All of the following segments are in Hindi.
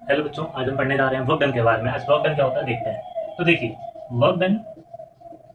हेलो बच्चों, आज हम पढ़ने जा रहे हैं वर्क डन के बारे में। आज वर्क डन क्या होता है देखते हैं। तो देखिए, वर्क डन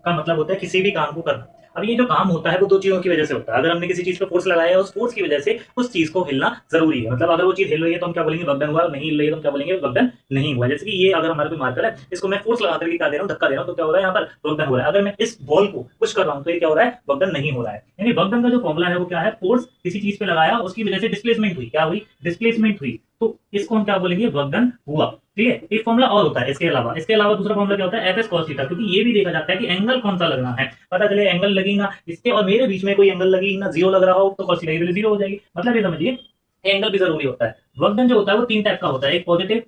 का मतलब होता है किसी भी काम को करना। अब ये जो काम होता है वो दो चीजों की वजह से होता है। अगर हमने किसी चीज पे फोर्स लगाया है, उस फोर्स की वजह से उस चीज को हिलना जरूरी है। मतलब अगर वो चीज हिल रही है तो हम क्या बोलेंगे, वर्क डन हुआ। और नहीं हिल रही है तो हम क्या बोलेंगे, वर्क डन नहीं हुआ। जैसे कि ये अगर हमारा कोई मार्कर है, इसको मैं फोर्स लगा करके क्या दे रहा हूँ, धक्का दे रहा हूँ, तो क्या हो रहा है, यहाँ पर वर्क डन हो रहा है। अगर मैं इस बॉल को पुश कर रहा हूँ तो ये क्या हो रहा है, वर्क डन नहीं हो रहा है। यानी वर्क डन का जो फॉर्मुला है वो क्या है, फोर्स किसी चीज पे लगाया, उसकी वजह से डिस्प्लेसमेंट हुई। क्या हुई, डिस्प्लेसमेंट हुई। तो इसको हम क्या बोलेंगे, वर्क डन हुआ। ठीक है, एक फॉर्मुला और होता है इसके अलावा दूसरा फॉर्मुला क्या होता है, एफ एस कॉस थीटा। क्योंकि ये भी देखा जाता है कि एंगल कौन सा लगना है। पता चले एंगल लगेगा इसके और मेरे बीच में कोई एंगल लगेगी ना, जीरो लग रहा हो तो कॉस थीटा की वैल्यू जीरो हो जाएगी। मतलब ये समझिए, एंगल भी जरूरी होता है। वर्क डन जो होता है वो तीन टाइप का होता है, एक पॉजिटिव,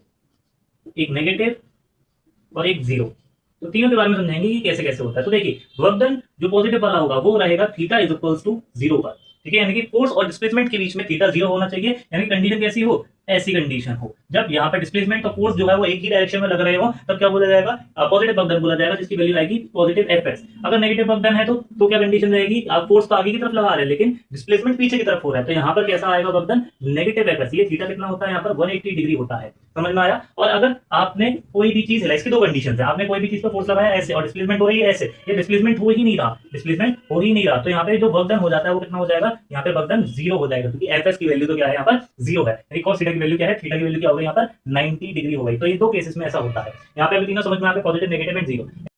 एक नेगेटिव और एक जीरो। तो तीनों के बारे में समझाएंगे कि कैसे कैसे होता है। तो देखिए, वर्क डन जो पॉजिटिव वाला होगा वो रहेगा theta is equals to zero पर। ठीक है, यानी कि फोर्स और डिस्प्लेसमेंट के बीच में थीटा जीरो होना चाहिए। यानी कंडीशन कैसी हो, ऐसी कंडीशन हो जब यहाँ पे डिस्प्लेसमेंट और फोर्स जो है वो एक ही डायरेक्शन में लग रहे हो, तब क्या बोला जाएगा, पॉजिटिव वर्क डन बोला जाएगा, जिसकी वैल्यू आएगी पॉजिटिव एफ एस। अगर नेगेटिव वर्क डन है तो क्या कंडीशन रहेगी, आप फोर्स तो आगे की तरफ लगा रहे हैं लेकिन डिस्प्लेसमेंट पीछे की तरफ हो रहा है, तो यहाँ पर कैसा आएगा work done, negative F S. ये थीटा कितना होता है, यहाँ पर 180 डिग्री होता है। समझ में आया। और अगर आपने कोई भी चीज है, इसकी दो कंडीशन है, आपने कोई भी चीज पर फोर्स लगाया ऐसे और डिस्प्लेसमेंट हो रही है ऐसे, ये डिस्प्लेसमेंट हो ही नहीं रहा, डिस्प्लेसमेंट हो ही नहीं रहा, तो यहाँ पे जो वर्क डन हो जाता है वो कितना हो जाएगा, यहाँ पे वर्क डन जीरो हो जाएगा। क्योंकि एफ एस की वैल्यू तो क्या है, यहाँ पर जीरो है। यानी cos थीटा की वैल्यू क्या है, थीटा की वैल्यू क्या हो गई यहाँ पर 90 डिग्री हो गई। तो ये दो केसेस में ऐसा होता है। यहाँ पे अभी तीनों समझ में आ गए, पॉजिटिव, नेगेटिव एंड जीरो।